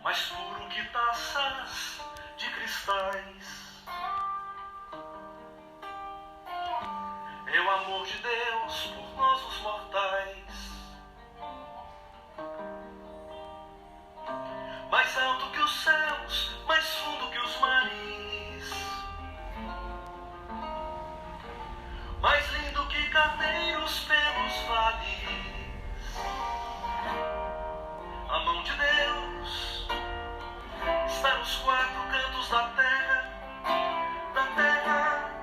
mais puro que taças de cristais. É o amor de Deus por nós os mortais, mais alto que os céus, mais fundo que os mares, mais lindo que carneiros pelos vales. A mão de Deus está nos quatro cantos da terra, da terra.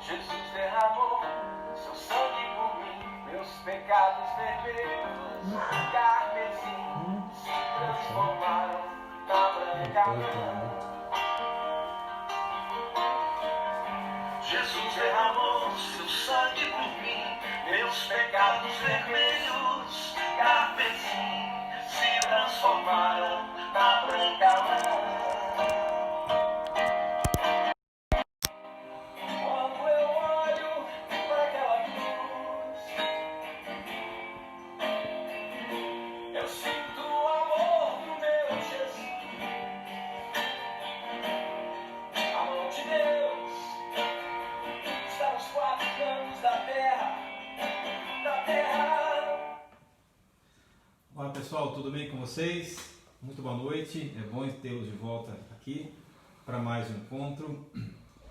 Jesus derramou seu sangue por mim, meus pecados vermelhos, carmesim, se transformaram na branca lã. Jesus derramou seu sangue por mim, meus pecados vermelhos, carmesim, se transformaram na branca lã. Quando eu olho para aquela cruz, eu sinto o amor do meu Jesus. A mão de Deus está nos quatro cantos da terra, da terra. Olá pessoal, tudo bem com vocês? Muito boa noite, é bom tê-los de volta aqui para mais um encontro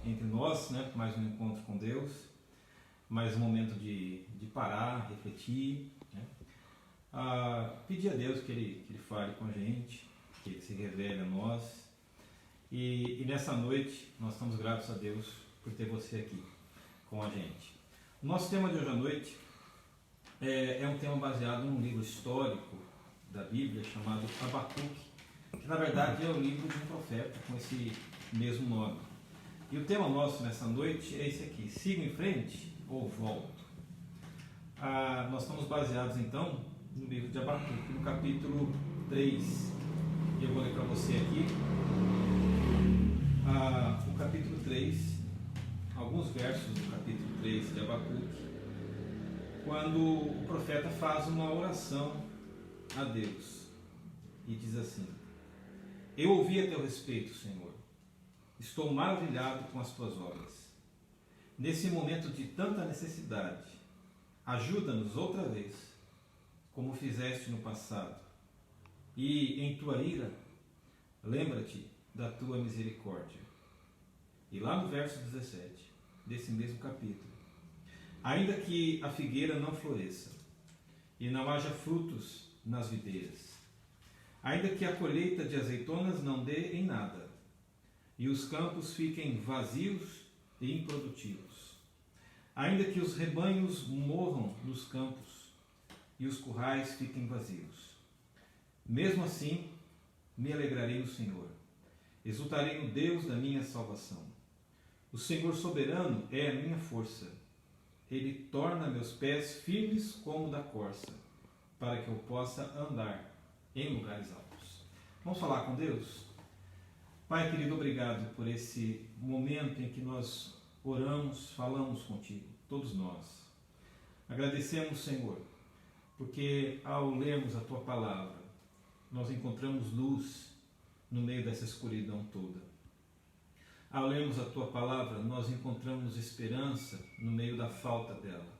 entre nós, né? Mais um encontro com Deus, mais um momento de parar, refletir, né? Pedir a Deus que Ele fale com a gente, que Ele se revele a nós, e nessa noite nós estamos gratos a Deus por ter você aqui com a gente. O nosso tema de hoje à noite é um tema baseado num livro histórico da Bíblia chamado Abacuque, que na verdade é o livro de um profeta com esse mesmo nome. E o tema nosso nessa noite é esse aqui: sigo em frente ou volto? Nós estamos baseados então no livro de Abacuque, no capítulo 3. E eu vou ler para você aqui o capítulo 3, alguns versos do capítulo 3 de Abacuque, quando o profeta faz uma oração a Deus e diz assim: eu ouvi a teu respeito, Senhor, estou maravilhado com as tuas obras. Nesse momento de tanta necessidade, ajuda-nos outra vez, como fizeste no passado, e em tua ira, lembra-te da tua misericórdia. E lá no verso 17 desse mesmo capítulo: ainda que a figueira não floresça e não haja frutos nas videiras, ainda que a colheita de azeitonas não dê em nada, e os campos fiquem vazios e improdutivos, ainda que os rebanhos morram nos campos e os currais fiquem vazios, mesmo assim me alegrarei no Senhor, exultarei no Deus da minha salvação. O Senhor soberano é a minha força, Ele torna meus pés firmes como da corça, para que eu possa andar em lugares altos. Vamos falar com Deus? Pai querido, obrigado por esse momento em que nós oramos, falamos contigo, todos nós. Agradecemos, Senhor, porque ao lermos a tua palavra, nós encontramos luz no meio dessa escuridão toda. Ao lermos a tua palavra, nós encontramos esperança no meio da falta dela.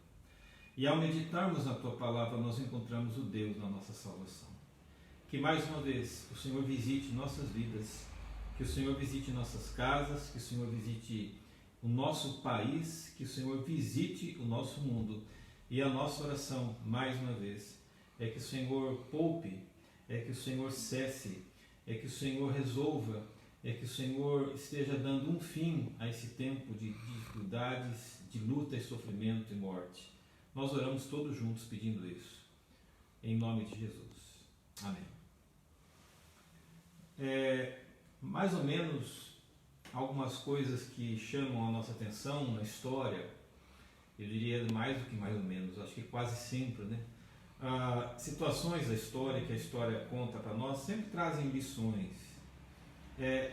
E ao meditarmos na tua palavra, nós encontramos o Deus da nossa salvação. Que mais uma vez o Senhor visite nossas vidas, que o Senhor visite nossas casas, que o Senhor visite o nosso país, que o Senhor visite o nosso mundo. E a nossa oração, mais uma vez, é que o Senhor poupe, é que o Senhor cesse, é que o Senhor resolva, é que o Senhor esteja dando um fim a esse tempo de dificuldades, de luta e sofrimento e morte. Nós oramos todos juntos pedindo isso, em nome de Jesus. Amém. Mais ou menos algumas coisas que chamam a nossa atenção na história, eu diria mais do que mais ou menos, acho que quase sempre, né? Situações da história que a história conta para nós sempre trazem lições.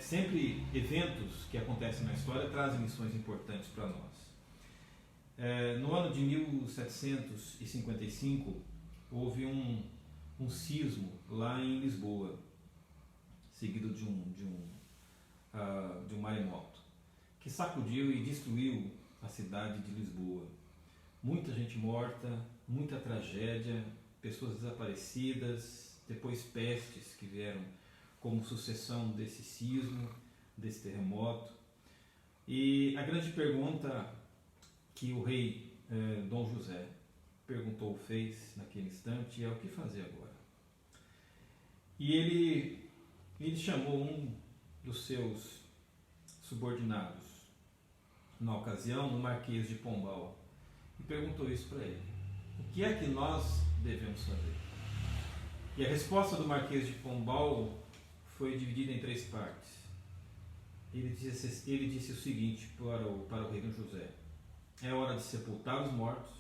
Sempre eventos que acontecem na história trazem lições importantes para nós. No ano de 1755 houve um um sismo lá em Lisboa, seguido de um maremoto, que sacudiu e destruiu a cidade de Lisboa. Muita gente morta, muita tragédia, pessoas desaparecidas, depois pestes que vieram como sucessão desse sismo, desse terremoto. E a grande pergunta que o rei Dom José fez naquele instante é: o que fazer agora? E ele chamou um dos seus subordinados, na ocasião, o Marquês de Pombal, e perguntou isso para ele: o que é que nós devemos fazer? E a resposta do Marquês de Pombal foi dividida em 3 partes. Ele disse o seguinte para o rei Dom José: é hora de sepultar os mortos,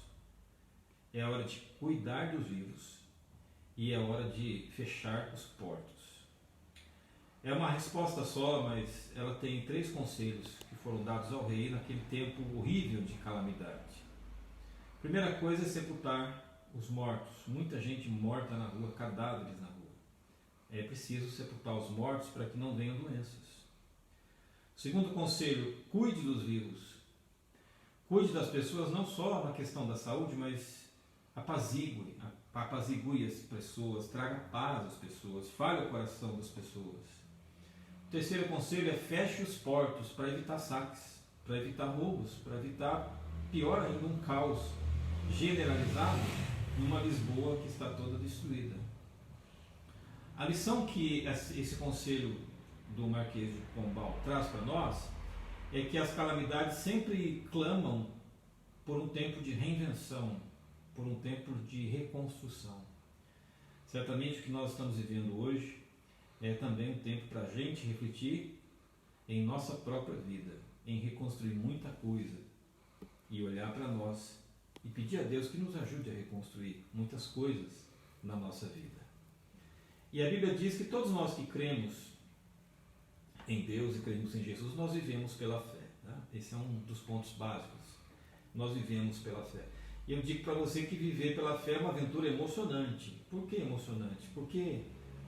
é hora de cuidar dos vivos e é hora de fechar os portos. É uma resposta só, mas ela tem 3 conselhos que foram dados ao rei naquele tempo horrível de calamidade. Primeira coisa é sepultar os mortos. Muita gente morta na rua, cadáveres na rua. É preciso sepultar os mortos para que não venham doenças. Segundo conselho: cuide dos vivos. Cuide das pessoas não só na questão da saúde, mas apazigue as pessoas, traga paz às pessoas, fale o coração das pessoas. O terceiro conselho é: feche os portos para evitar saques, para evitar roubos, para evitar, pior ainda, um caos generalizado numa Lisboa que está toda destruída. A lição que esse conselho do Marquês de Pombal traz para nós é que as calamidades sempre clamam por um tempo de reinvenção, por um tempo de reconstrução. Certamente o que nós estamos vivendo hoje é também um tempo para a gente refletir em nossa própria vida, em reconstruir muita coisa e olhar para nós e pedir a Deus que nos ajude a reconstruir muitas coisas na nossa vida. E a Bíblia diz que todos nós que cremos em Deus e cremos em Jesus, nós vivemos pela fé. Né? Esse é um dos pontos básicos. Nós vivemos pela fé. E eu digo para você que viver pela fé é uma aventura emocionante. Por que emocionante? Porque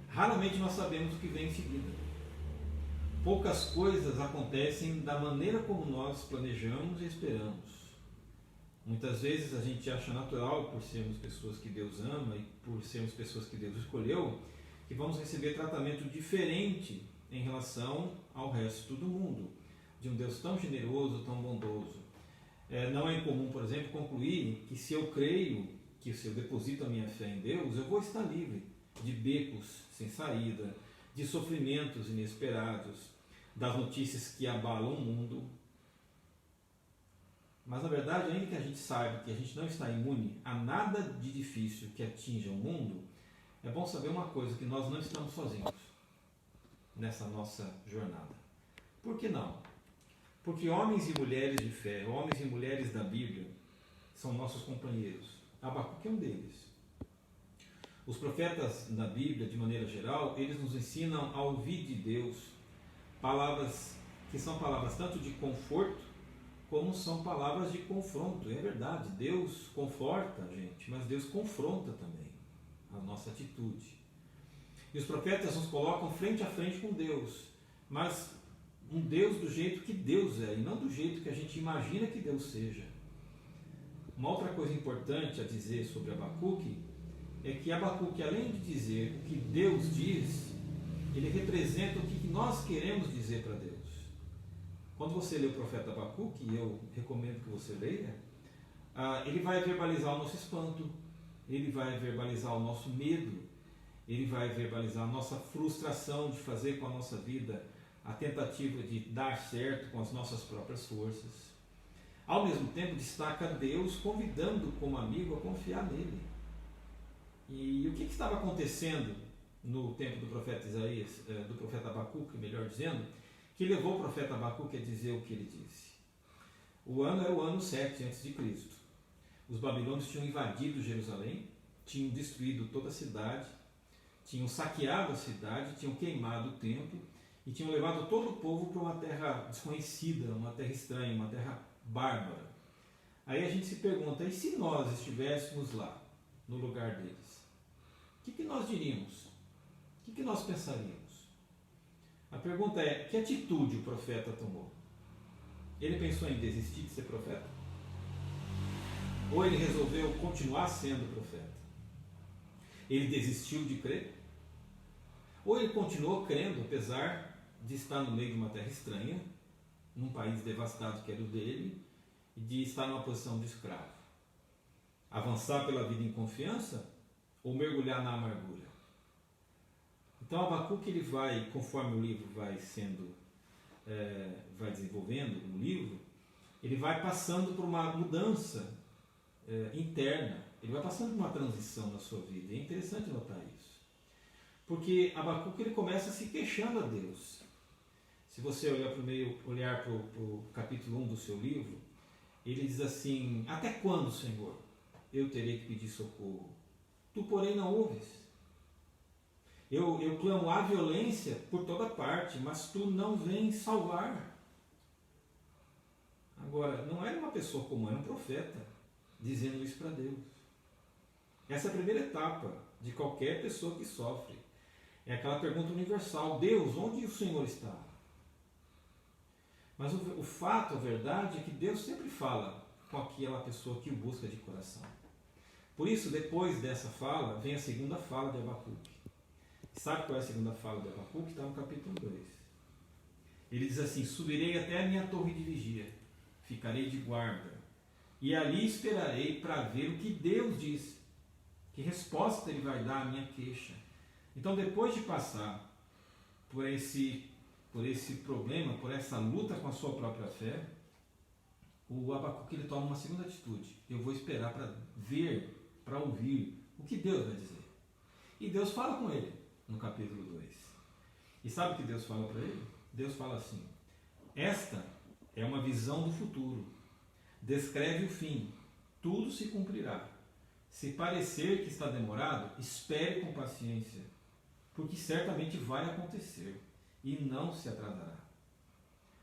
raramente nós sabemos o que vem em seguida. Poucas coisas acontecem da maneira como nós planejamos e esperamos. Muitas vezes a gente acha natural, por sermos pessoas que Deus ama e por sermos pessoas que Deus escolheu, que vamos receber tratamento diferente em relação ao resto do mundo, de um Deus tão generoso, tão bondoso. Não é incomum, por exemplo, concluir que se eu creio, que se eu deposito a minha fé em Deus, eu vou estar livre de becos sem saída, de sofrimentos inesperados, das notícias que abalam o mundo. Mas na verdade, ainda que a gente saiba que a gente não está imune a nada de difícil que atinja o mundo, é bom saber uma coisa: que nós não estamos sozinhos nessa nossa jornada. Por que não? Porque homens e mulheres de fé, homens e mulheres da Bíblia, são nossos companheiros. Abacuque é um deles. Os profetas da Bíblia, de maneira geral, eles nos ensinam a ouvir de Deus palavras que são palavras tanto de conforto como são palavras de confronto. É verdade, Deus conforta a gente, mas Deus confronta também a nossa atitude. E os profetas nos colocam frente a frente com Deus, mas um Deus do jeito que Deus é, e não do jeito que a gente imagina que Deus seja. Uma outra coisa importante a dizer sobre Abacuque é que Abacuque, além de dizer o que Deus diz, ele representa o que nós queremos dizer para Deus. Quando você lê o profeta Abacuque, e eu recomendo que você leia, ele vai verbalizar o nosso espanto, ele vai verbalizar o nosso medo, ele vai verbalizar a nossa frustração de fazer com a nossa vida a tentativa de dar certo com as nossas próprias forças. Ao mesmo tempo, destaca Deus convidando como amigo a confiar nele. E o que estava acontecendo no tempo do profeta Isaías, do profeta Abacuque, melhor dizendo, que levou o profeta Abacuque a dizer o que ele disse? O ano era o ano 7 a.C. Os babilônios tinham invadido Jerusalém, tinham destruído toda a cidade, tinham saqueado a cidade, tinham queimado o templo e tinham levado todo o povo para uma terra desconhecida, uma terra estranha, uma terra bárbara. Aí a gente se pergunta: e se nós estivéssemos lá, no lugar deles? o que nós diríamos? O que nós pensaríamos? A pergunta é, que atitude o profeta tomou? Ele pensou em desistir de ser profeta? Ou ele resolveu continuar sendo profeta? Ele desistiu de crer? Ou ele continuou crendo, apesar de estar no meio de uma terra estranha, num país devastado que era o dele, e de estar numa posição de escravo? Avançar pela vida em confiança ou mergulhar na amargura? Então Abacuque, ele vai, conforme o livro vai desenvolvendo o livro, ele vai passando por uma mudança interna, ele vai passando por uma transição na sua vida. É interessante notar isso, porque Abacuque, ele começa se queixando a Deus. Se você olhar para o capítulo 1 do seu livro, ele diz assim: até quando, Senhor, eu terei que pedir socorro? Tu, porém, não ouves. Eu clamo a violência por toda parte, mas tu não vens salvar. Agora, não era uma pessoa comum, era um profeta dizendo isso para Deus. Essa é a primeira etapa de qualquer pessoa que sofre. É aquela pergunta universal: Deus, onde o Senhor está? Mas o fato, a verdade, é que Deus sempre fala com aquela pessoa que o busca de coração. Por isso, depois dessa fala, vem a segunda fala de Abacuque. Sabe qual é a segunda fala de Abacuque? Está no capítulo 2. Ele diz assim: subirei até a minha torre de vigia, ficarei de guarda, e ali esperarei para ver o que Deus diz, que resposta ele vai dar à minha queixa. Então, depois de passar por esse problema, por essa luta com a sua própria fé, o Abacuque, ele toma uma segunda atitude: eu vou esperar para ver, para ouvir o que Deus vai dizer. E Deus fala com ele no capítulo 2. E sabe o que Deus fala para ele? Deus fala assim: esta é uma visão do futuro, descreve o fim, tudo se cumprirá. Se parecer que está demorado, espere com paciência, porque certamente vai acontecer e não se atrasará.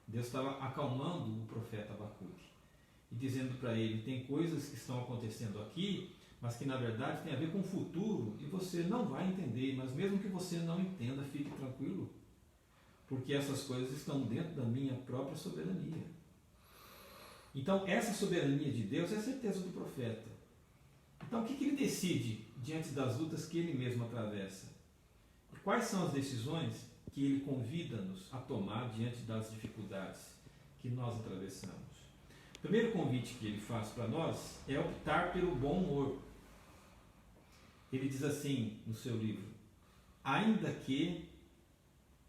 Deus estava acalmando o profeta Abacuque e dizendo para ele: tem coisas que estão acontecendo aqui, mas que na verdade tem a ver com o futuro e você não vai entender, mas mesmo que você não entenda, fique tranquilo, porque essas coisas estão dentro da minha própria soberania. Então, essa soberania de Deus é a certeza do profeta. Então, o que ele decide diante das lutas que ele mesmo atravessa? E quais são as decisões que ele convida-nos a tomar diante das dificuldades que nós atravessamos? O primeiro convite que ele faz para nós é optar pelo bom humor. Ele diz assim no seu livro: ainda que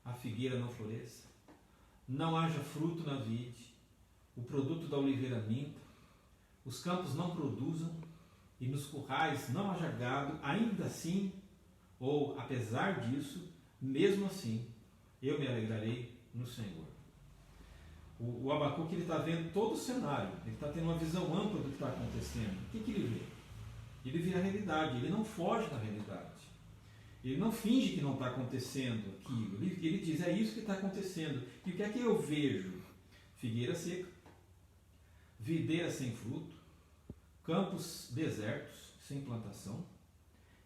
a figueira não floresça, não haja fruto na vide, o produto da oliveira minta, os campos não produzam e nos currais não haja gado, ainda assim, ou apesar disso, mesmo assim, eu me alegrarei no Senhor. O Abacuque, ele está vendo todo o cenário, ele está tendo uma visão ampla do que está acontecendo. O que ele vê? Ele vê a realidade, ele não foge da realidade. Ele não finge que não está acontecendo aquilo. Ele diz: é isso que está acontecendo. E o que é que eu vejo? Figueira seca, videira sem fruto, campos desertos, sem plantação,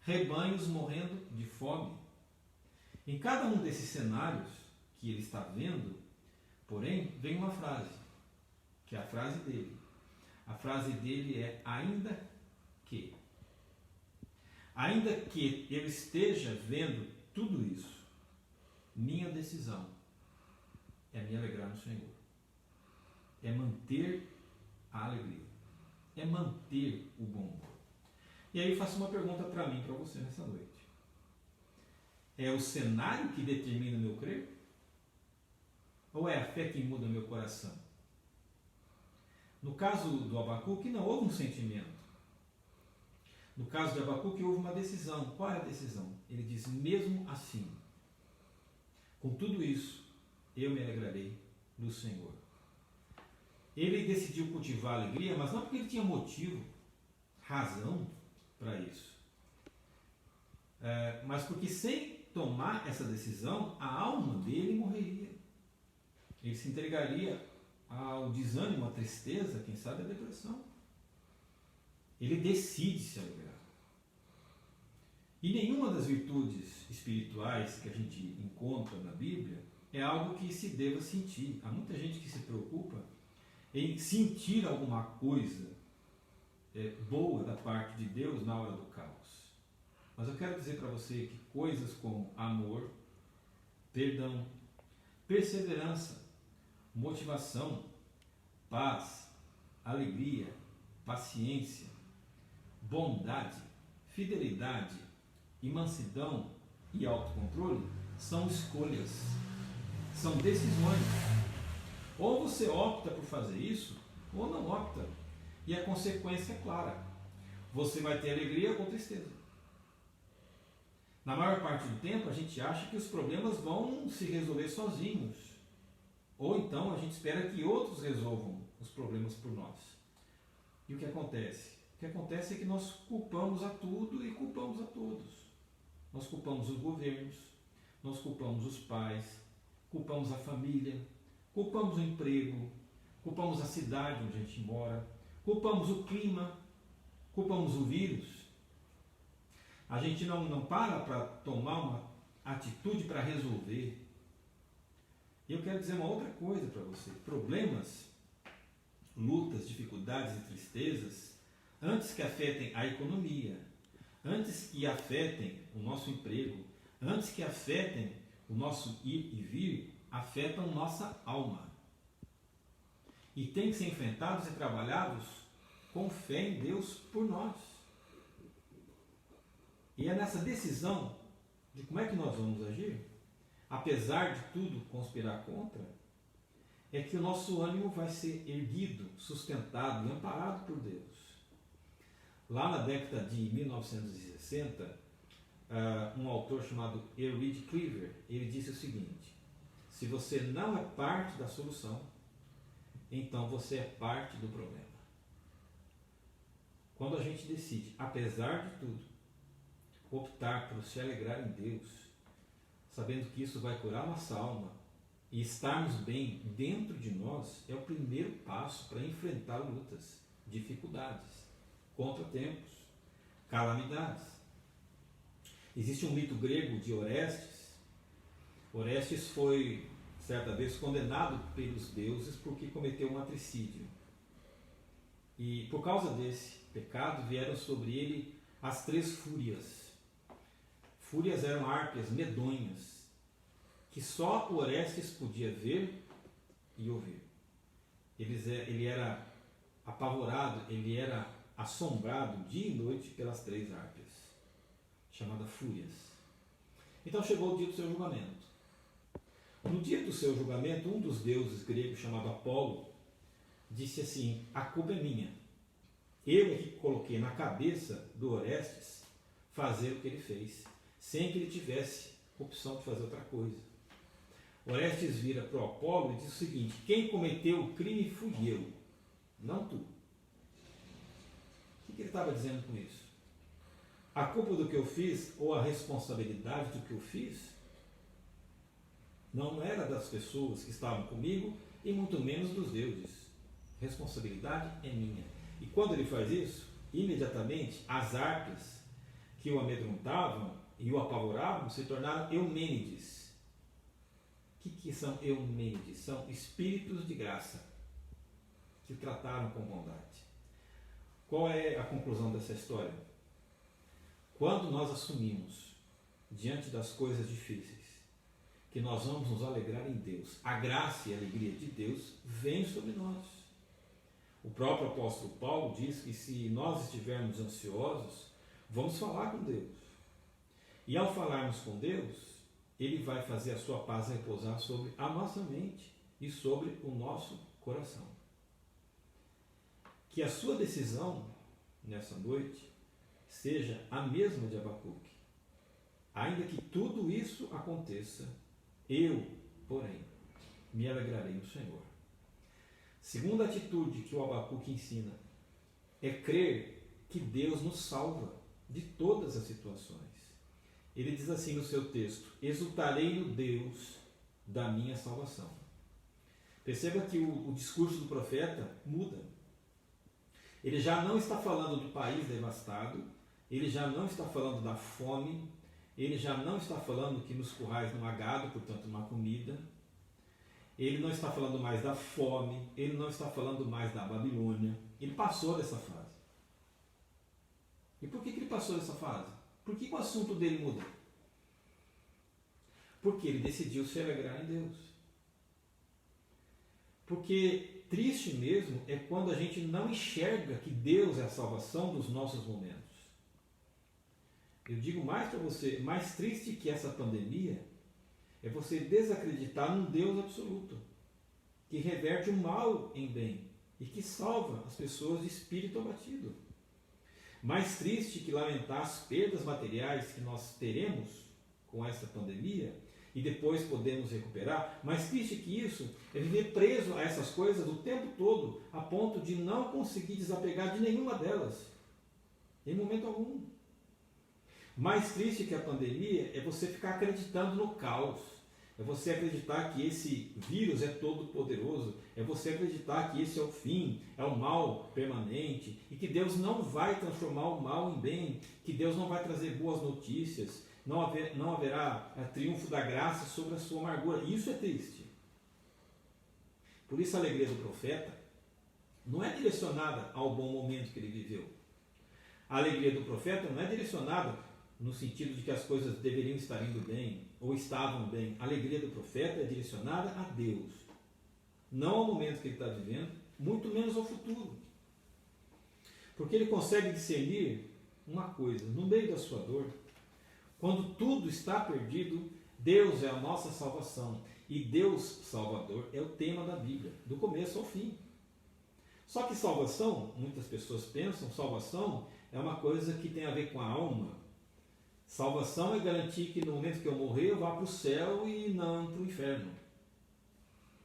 rebanhos morrendo de fome. Em cada um desses cenários que ele está vendo, porém, vem uma frase, que é a frase dele. A frase dele é: ainda que. Ainda que eu esteja vendo tudo isso, minha decisão é me alegrar no Senhor. É manter a alegria. É manter o bom humor. E aí eu faço uma pergunta para mim, para você nessa noite. É o cenário que determina o meu crer? Ou é a fé que muda o meu coração? No caso do Abacuque, não houve um sentimento. No caso de Abacuque, houve uma decisão. Qual é a decisão? Ele diz: mesmo assim, com tudo isso, eu me alegrarei no Senhor. Ele decidiu cultivar a alegria, mas não porque ele tinha motivo, razão para isso. Mas porque sem tomar essa decisão, a alma dele morreria. Ele se entregaria ao desânimo, à tristeza, quem sabe à depressão. Ele decide se alegrar. E nenhuma das virtudes espirituais que a gente encontra na Bíblia é algo que se deva sentir. Há muita gente que se preocupa em sentir alguma coisa boa da parte de Deus na hora do caos. Mas eu quero dizer para você que coisas como amor, perdão, perseverança, motivação, paz, alegria, paciência, bondade, fidelidade e mansidão e autocontrole são escolhas, são decisões. Ou você opta por fazer isso, ou não opta. E a consequência é clara. Você vai ter alegria ou tristeza. Na maior parte do tempo, a gente acha que os problemas vão se resolver sozinhos. Ou então a gente espera que outros resolvam os problemas por nós. E o que acontece? O que acontece é que nós culpamos a tudo e culpamos a todos. Nós culpamos os governos, nós culpamos os pais, culpamos a família, culpamos o emprego, culpamos a cidade onde a gente mora, culpamos o clima, culpamos o vírus. A gente não para tomar uma atitude para resolver. E eu quero dizer uma outra coisa para você. Problemas, lutas, dificuldades e tristezas, antes que afetem a economia, antes que afetem o nosso emprego, antes que afetem o nosso ir e vir, afetam nossa alma. E têm que ser enfrentados e trabalhados com fé em Deus por nós. E é nessa decisão de como é que nós vamos agir, apesar de tudo conspirar contra, é que o nosso ânimo vai ser erguido, sustentado e amparado por Deus. Lá na década de 1960, um autor chamado Reed Cleaver, ele disse o seguinte: se você não é parte da solução, então você é parte do problema. Quando a gente decide, apesar de tudo, optar por se alegrar em Deus, sabendo que isso vai curar nossa alma e estarmos bem dentro de nós, é o primeiro passo para enfrentar lutas, dificuldades, contratempos, calamidades. Existe um mito grego de Orestes. Orestes foi, certa vez, condenado pelos deuses porque cometeu um matricídio. E por causa desse pecado vieram sobre ele as 3 fúrias. Fúrias eram harpias medonhas, que só Orestes podia ver e ouvir. Ele era apavorado, ele era assombrado dia e noite pelas 3 harpias, chamadas fúrias. Então chegou o dia do seu julgamento. No dia do seu julgamento, um dos deuses gregos, chamado Apolo, disse assim: a culpa é minha. Eu é que coloquei na cabeça do Orestes fazer o que ele fez, sem que ele tivesse opção de fazer outra coisa. Orestes vira para o Apolo e diz o seguinte: quem cometeu o crime fui eu, não tu. O que ele estava dizendo com isso? A culpa do que eu fiz, ou a responsabilidade do que eu fiz, não era das pessoas que estavam comigo e muito menos dos deuses. Responsabilidade é minha. E quando ele faz isso, imediatamente as harpias que o amedrontavam e o apavoravam se tornaram eumênides. O que são eumênides? São espíritos de graça que o trataram com bondade. Qual é a conclusão dessa história? Quando nós assumimos, diante das coisas difíceis, que nós vamos nos alegrar em Deus, a graça e a alegria de Deus vem sobre nós. O próprio apóstolo Paulo diz que se nós estivermos ansiosos, vamos falar com Deus. E ao falarmos com Deus, Ele vai fazer a sua paz repousar sobre a nossa mente e sobre o nosso coração. Que a sua decisão nessa noite seja a mesma de Abacuque. Ainda que tudo isso aconteça, eu, porém, me alegrarei no Senhor. Segunda atitude que o Abacuque ensina é crer que Deus nos salva de todas as situações. Ele diz assim no seu texto: exultarei no Deus da minha salvação. Perceba que o discurso do profeta muda. Ele já não está falando do país devastado, ele já não está falando da fome, ele já não está falando que nos currais não há gado, portanto não há comida, ele não está falando mais da fome, ele não está falando mais da Babilônia, ele passou dessa fase. E por que ele passou dessa fase? Por que o assunto dele mudou? Porque ele decidiu se alegrar em Deus. Porque triste mesmo é quando a gente não enxerga que Deus é a salvação dos nossos momentos. Eu digo mais para você, mais triste que essa pandemia é você desacreditar num Deus absoluto, que reverte o mal em bem e que salva as pessoas de espírito abatido. Mais triste que lamentar as perdas materiais que nós teremos com essa pandemia e depois podemos recuperar, mais triste que isso é viver preso a essas coisas o tempo todo, a ponto de não conseguir desapegar de nenhuma delas, em momento algum. Mais triste que a pandemia é você ficar acreditando no caos, é você acreditar que esse vírus é todo poderoso, é você acreditar que esse é o fim, é o mal permanente e que Deus não vai transformar o mal em bem, que Deus não vai trazer boas notícias, não haverá triunfo da graça sobre a sua amargura. Isso é triste. Por isso a alegria do profeta não é direcionada ao bom momento que ele viveu. A alegria do profeta não é direcionada no sentido de que as coisas deveriam estar indo bem ou estavam bem. A alegria do profeta é direcionada a Deus, não ao momento que ele está vivendo, muito menos ao futuro. Porque ele consegue discernir uma coisa: no meio da sua dor, quando tudo está perdido, Deus é a nossa salvação. E Deus Salvador é o tema da Bíblia, do começo ao fim. Só que salvação, muitas pessoas pensam, salvação é uma coisa que tem a ver com a alma. Salvação é garantir que no momento que eu morrer eu vá para o céu e não para o inferno.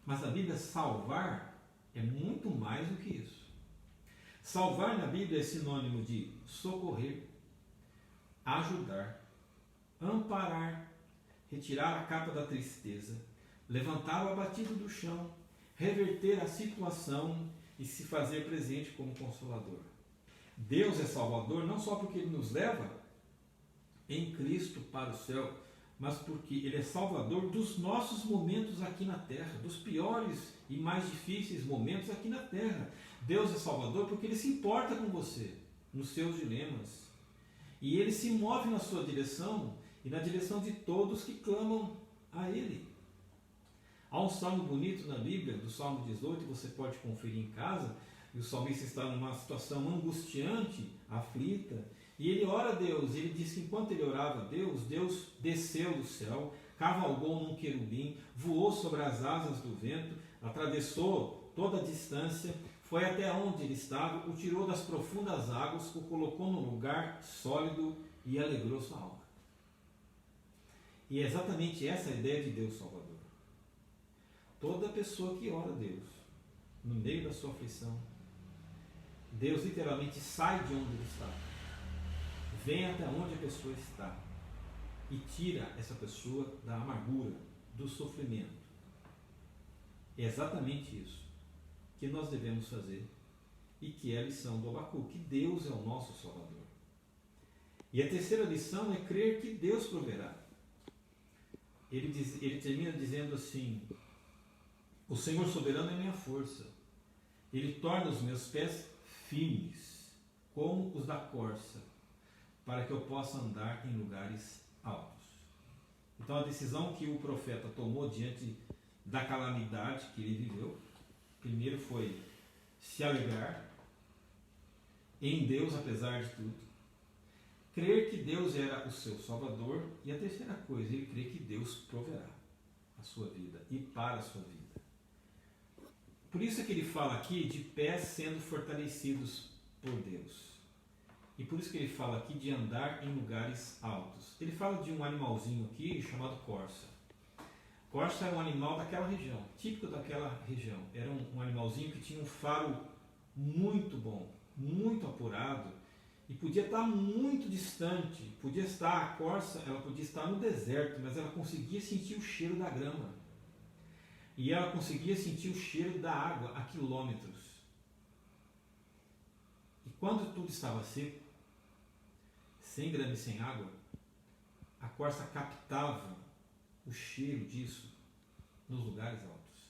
Mas na Bíblia, salvar é muito mais do que isso. Salvar na Bíblia é sinônimo de socorrer, ajudar, amparar, retirar a capa da tristeza, levantar o abatido do chão, reverter a situação e se fazer presente como consolador. Deus é Salvador não só porque Ele nos leva em Cristo para o céu, mas porque Ele é Salvador dos nossos momentos aqui na terra, dos piores e mais difíceis momentos aqui na terra. Deus é Salvador porque Ele se importa com você, nos seus dilemas. E Ele se move na sua direção e na direção de todos que clamam a Ele. Há um salmo bonito na Bíblia, do Salmo 18, você pode conferir em casa, e o salmista está numa situação angustiante, aflita, e ele ora a Deus. Ele diz que enquanto ele orava a Deus, Deus desceu do céu, cavalgou num querubim, voou sobre as asas do vento, atravessou toda a distância, foi até onde ele estava, o tirou das profundas águas, o colocou num lugar sólido e alegrou sua alma. E é exatamente essa a ideia de Deus Salvador. Toda pessoa que ora a Deus, no meio da sua aflição, Deus literalmente sai de onde ele está, vem até onde a pessoa está e tira essa pessoa da amargura, do sofrimento. É exatamente isso que nós devemos fazer e que é a lição do Abacuque, que Deus é o nosso Salvador. E a terceira lição é crer que Deus proverá. Ele termina dizendo assim: o Senhor soberano é minha força, Ele torna os meus pés firmes, como os da corça, para que eu possa andar em lugares altos. Então a decisão que o profeta tomou diante da calamidade que ele viveu, primeiro foi se alegrar em Deus apesar de tudo, crer que Deus era o seu Salvador, e a terceira coisa, ele crê que Deus proverá a sua vida e para a sua vida. Por isso é que ele fala aqui de pés sendo fortalecidos por Deus. E por isso que ele fala aqui de andar em lugares altos. Ele fala de um animalzinho aqui chamado corça. Corça era um animal daquela região, típico daquela região. Era um animalzinho que tinha um faro muito bom, muito apurado, e podia estar muito distante. Podia estar, a corça, ela podia estar no deserto, mas ela conseguia sentir o cheiro da grama. E ela conseguia sentir o cheiro da água a quilômetros. E quando tudo estava seco, sem grama e sem água, a corça captava o cheiro disso nos lugares altos.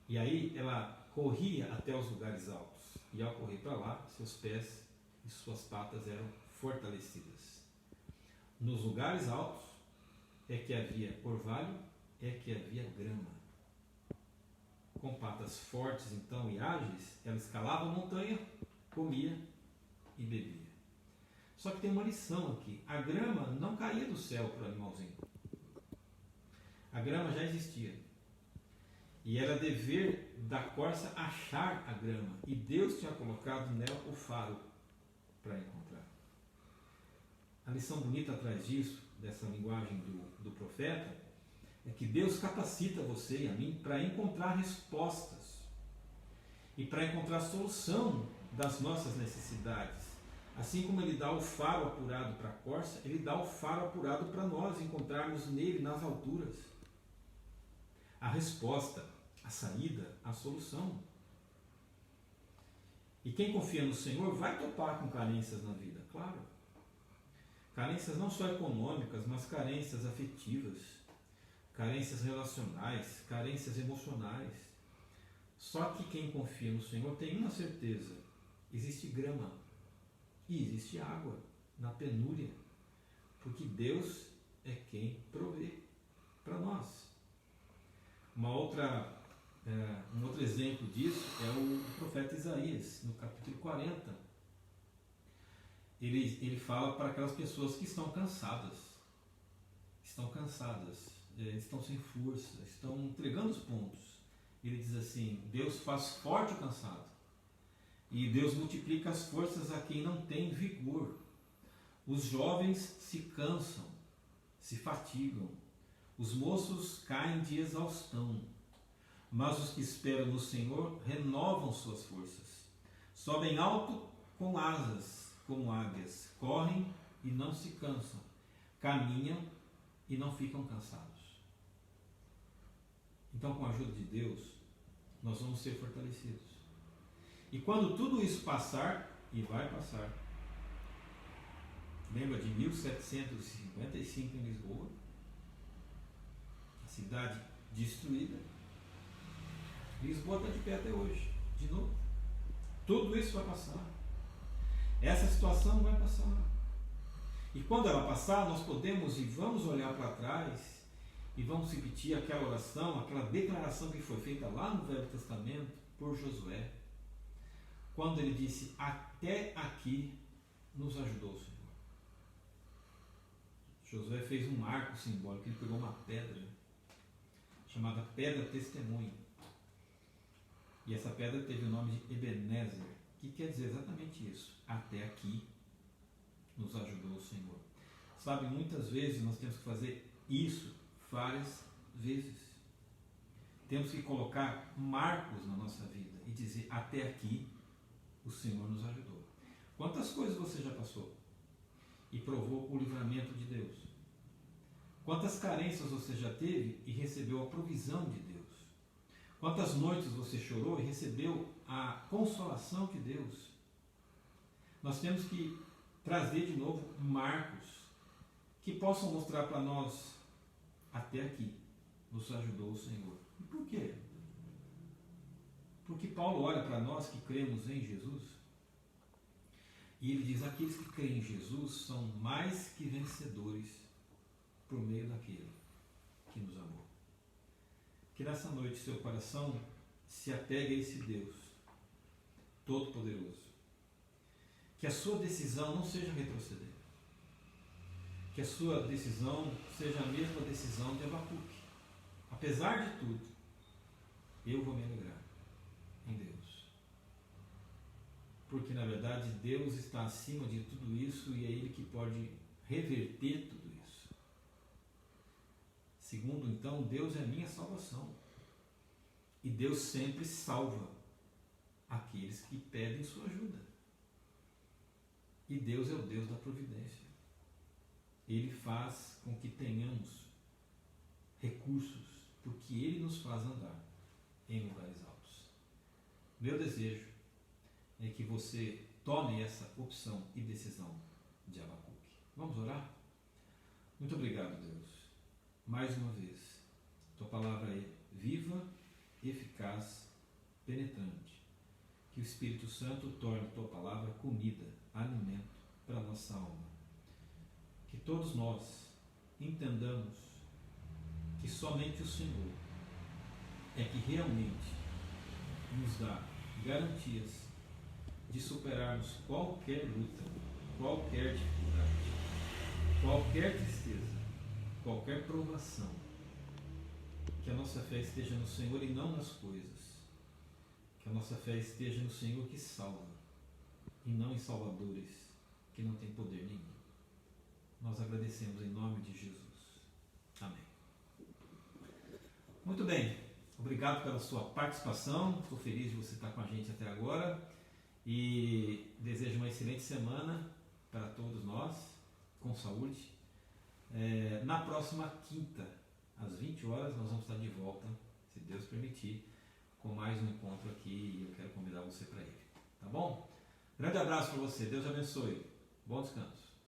E aí ela corria até os lugares altos. E ao correr para lá, seus pés e suas patas eram fortalecidas. Nos lugares altos é que havia orvalho, é que havia grama. Com patas fortes então e ágeis, ela escalava a montanha, comia e bebia. Só que tem uma lição aqui. A grama não caía do céu para o animalzinho. A grama já existia. E era dever da corça achar a grama. E Deus tinha colocado nela o faro para encontrar. A lição bonita atrás disso, dessa linguagem do profeta, é que Deus capacita você e a mim para encontrar respostas e para encontrar solução das nossas necessidades. Assim como Ele dá o faro apurado para a corça, Ele dá o faro apurado para nós encontrarmos nele, nas alturas, a resposta, a saída, a solução. E quem confia no Senhor vai topar com carências na vida, claro. Carências não só econômicas, mas carências afetivas, carências relacionais, carências emocionais. Só que quem confia no Senhor tem uma certeza: existe grama e existe água na penúria, porque Deus é quem provê para nós. Um outro exemplo disso é o profeta Isaías, no capítulo 40. Ele fala para aquelas pessoas que estão cansadas, estão sem força, estão entregando os pontos. Ele diz assim: Deus faz forte o cansado, e Deus multiplica as forças a quem não tem vigor. Os jovens se cansam, se fatigam, os moços caem de exaustão, mas os que esperam no Senhor renovam suas forças, sobem alto com asas como águias, correm e não se cansam, caminham e não ficam cansados. Então, com a ajuda de Deus, nós vamos ser fortalecidos. E quando tudo isso passar, e vai passar, lembra de 1755 em Lisboa, a cidade destruída. Lisboa está de pé até hoje, de novo. Tudo isso vai passar. Essa situação vai passar. E quando ela passar, nós podemos e vamos olhar para trás e vamos repetir aquela oração, aquela declaração que foi feita lá no Velho Testamento por Josué, quando ele disse: até aqui nos ajudou o Senhor. Josué fez um marco simbólico, ele pegou uma pedra chamada Pedra Testemunho, e essa pedra teve o nome de Ebenezer, que quer dizer exatamente isso: até aqui nos ajudou o Senhor. Sabe, muitas vezes nós temos que fazer isso várias vezes. Temos que colocar marcos na nossa vida e dizer: até aqui o Senhor nos ajudou. Quantas coisas você já passou e provou o livramento de Deus? Quantas carências você já teve e recebeu a provisão de Deus? Quantas noites você chorou e recebeu a consolação de Deus? Nós temos que trazer de novo marcos que possam mostrar para nós: até aqui nos ajudou o Senhor. E por quê? Porque Paulo olha para nós que cremos em Jesus e ele diz: aqueles que creem em Jesus são mais que vencedores por meio daquele que nos amou. Que nessa noite seu coração se apegue a esse Deus Todo-Poderoso. Que a sua decisão não seja retroceder. Que a sua decisão seja a mesma decisão de Abacuque. Apesar de tudo, eu vou me alegrar em Deus. Porque na verdade Deus está acima de tudo isso e é Ele que pode reverter tudo isso. Segundo, então, Deus é a minha salvação. E Deus sempre salva aqueles que pedem sua ajuda. E Deus é o Deus da providência. Ele faz com que tenhamos recursos, porque Ele nos faz andar em lugares altos. Meu desejo é que você tome essa opção e decisão de Abacuque. Vamos orar? Muito obrigado, Deus. Mais uma vez, Tua palavra é viva, eficaz, penetrante. Que o Espírito Santo torne Tua palavra comida, alimento para a nossa alma. Que todos nós entendamos que somente o Senhor é que realmente nos dá garantias de superarmos qualquer luta, qualquer dificuldade, qualquer tristeza, qualquer provação. Que a nossa fé esteja no Senhor e não nas coisas. Que a nossa fé esteja no Senhor que salva e não em salvadores que não têm poder nenhum. Nós agradecemos em nome de Jesus. Amém. Muito bem. Obrigado pela sua participação. Estou feliz de você estar com a gente até agora. E desejo uma excelente semana para todos nós, com saúde. Na próxima quinta, às 20 horas, nós vamos estar de volta, se Deus permitir, com mais um encontro aqui e eu quero convidar você para ele. Tá bom? Grande abraço para você. Deus abençoe. Bom descanso.